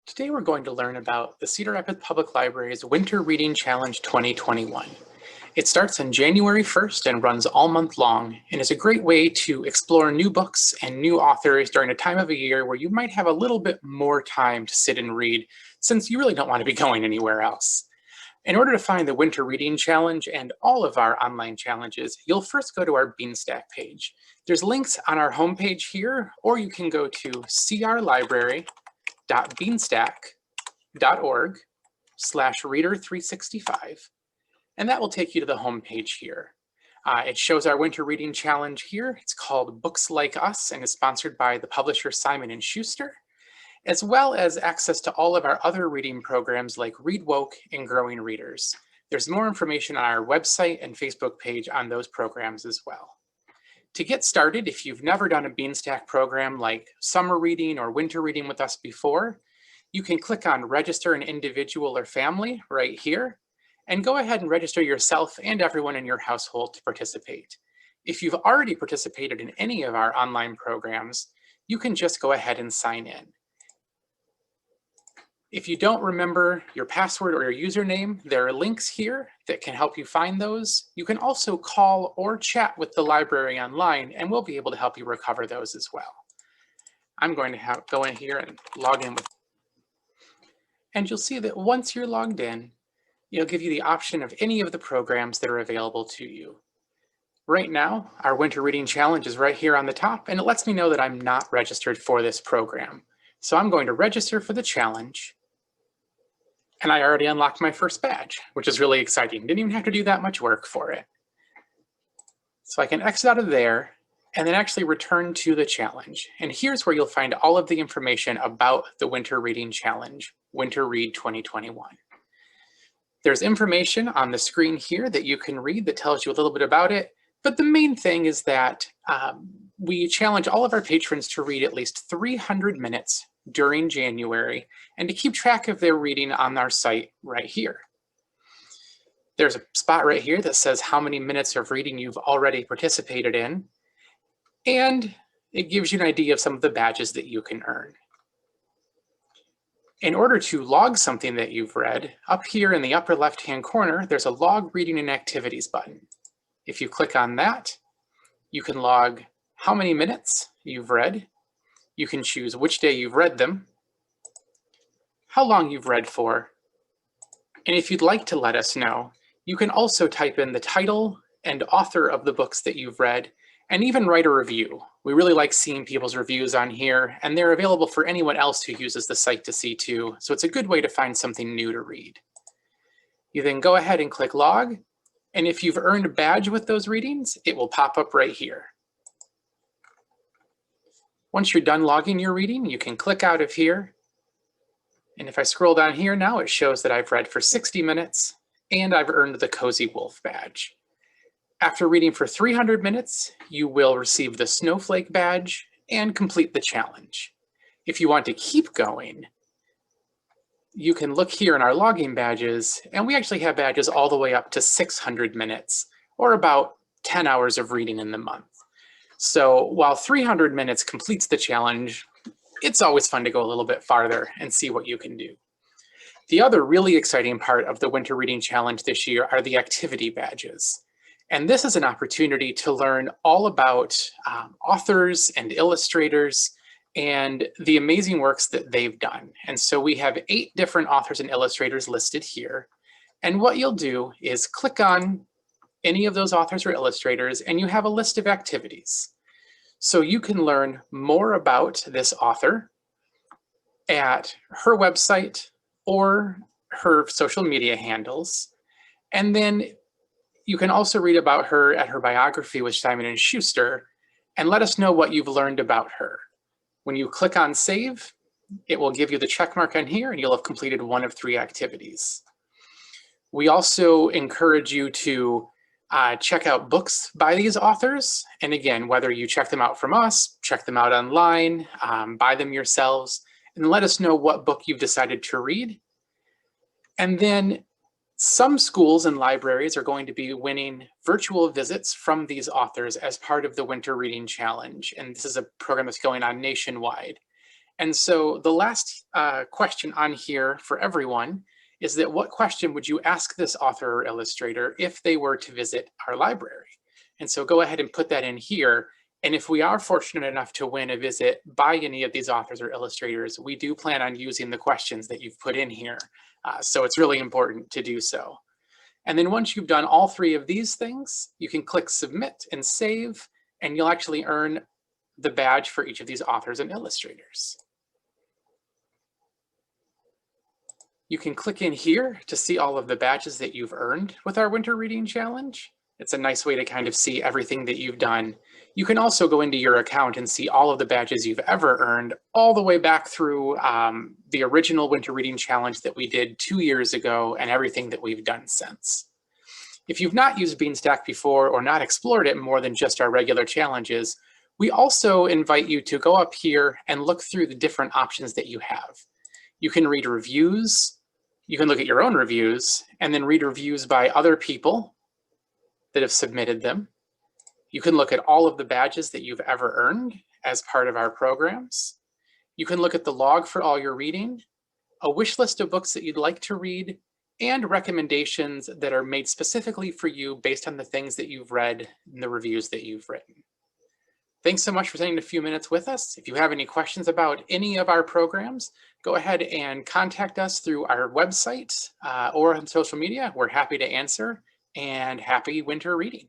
Today we're going to learn about the Cedar Rapids Public Library's Winter Reading Challenge 2021. It starts on January 1st and runs all month long and is a great way to explore new books and new authors during a time of a year where you might have a little bit more time to sit and read since you really don't want to be going anywhere else. In order to find the Winter Reading Challenge and all of our online challenges, you'll first go to our Beanstack page. There's links on our homepage here, or you can go to crlibrary.beanstack.org/reader365, and that will take you to the home page here. It shows our Winter Reading Challenge here. It's called Books Like Us and is sponsored by the publisher Simon & Schuster, as well as access to all of our other reading programs like Read Woke and Growing Readers. There's more information on our website and Facebook page on those programs as well. To get started, if you've never done a Beanstack program like summer reading or winter reading with us before, you can click on Register an Individual or Family right here, and go ahead and register yourself and everyone in your household to participate. If you've already participated in any of our online programs, you can just go ahead and sign in. If you don't remember your password or your username, there are links here that can help you find those. You can also call or chat with the library online, and we'll be able to help you recover those as well. I'm going to go in here and log in and you'll see that once you're logged in, it'll give you the option of any of the programs that are available to you. Right now, our Winter Reading Challenge is right here on the top, and it lets me know that I'm not registered for this program. So I'm going to register for the challenge. And I already unlocked my first badge, which is really exciting. Didn't even have to do that much work for it. So I can exit out of there and then actually return to the challenge. And here's where you'll find all of the information about the Winter Reading Challenge, Winter Read 2021. There's information on the screen here that you can read that tells you a little bit about it. But the main thing is that we challenge all of our patrons to read at least 300 minutes during January and to keep track of their reading on our site right here. There's a spot right here that says how many minutes of reading you've already participated in, and it gives you an idea of some of the badges that you can earn. In order to log something that you've read, up here in the upper left-hand corner, there's a Log Reading and Activities button. If you click on that, you can log how many minutes you've read. You can choose which day you've read them, how long you've read for, and if you'd like to let us know, you can also type in the title and author of the books that you've read, and even write a review. We really like seeing people's reviews on here, and they're available for anyone else who uses the site to see too, so it's a good way to find something new to read. You then go ahead and click log, and if you've earned a badge with those readings, it will pop up right here. Once you're done logging your reading, you can click out of here. And if I scroll down here now, it shows that I've read for 60 minutes and I've earned the Cozy Wolf badge. After reading for 300 minutes, you will receive the Snowflake badge and complete the challenge. If you want to keep going, you can look here in our logging badges, and we actually have badges all the way up to 600 minutes, or about 10 hours of reading in the month. So while 300 minutes completes the challenge, it's always fun to go a little bit farther and see what you can do. The other really exciting part of the Winter Reading Challenge this year are the activity badges. And this is an opportunity to learn all about authors and illustrators and the amazing works that they've done. And so we have 8 different authors and illustrators listed here. And what you'll do is click on any of those authors or illustrators, and you have a list of activities. So you can learn more about this author at her website or her social media handles. And then you can also read about her at her biography with Simon & Schuster and let us know what you've learned about her. When you click on save, it will give you the check mark on here and you'll have completed one of 3 activities. We also encourage you to check out books by these authors. And again, whether you check them out from us, check them out online, buy them yourselves, and let us know what book you've decided to read. And then some schools and libraries are going to be winning virtual visits from these authors as part of the Winter Reading Challenge. And this is a program that's going on nationwide. And so the last question on here for everyone is that what question would you ask this author or illustrator if they were to visit our library? And so go ahead and put that in here. And if we are fortunate enough to win a visit by any of these authors or illustrators, we do plan on using the questions that you've put in here. So it's really important to do so. And then once you've done all three of these things, you can click submit and save, and you'll actually earn the badge for each of these authors and illustrators. You can click in here to see all of the badges that you've earned with our Winter Reading Challenge. It's a nice way to kind of see everything that you've done. You can also go into your account and see all of the badges you've ever earned, all the way back through the original Winter Reading Challenge that we did 2 years ago and everything that we've done since. If you've not used Beanstack before or not explored it more than just our regular challenges, we also invite you to go up here and look through the different options that you have. You can read reviews, you can look at your own reviews, and then read reviews by other people that have submitted them. You can look at all of the badges that you've ever earned as part of our programs. You can look at the log for all your reading, a wish list of books that you'd like to read, and recommendations that are made specifically for you based on the things that you've read and the reviews that you've written. Thanks so much for spending a few minutes with us. If you have any questions about any of our programs, go ahead and contact us through our website or on social media. We're happy to answer, and happy winter reading.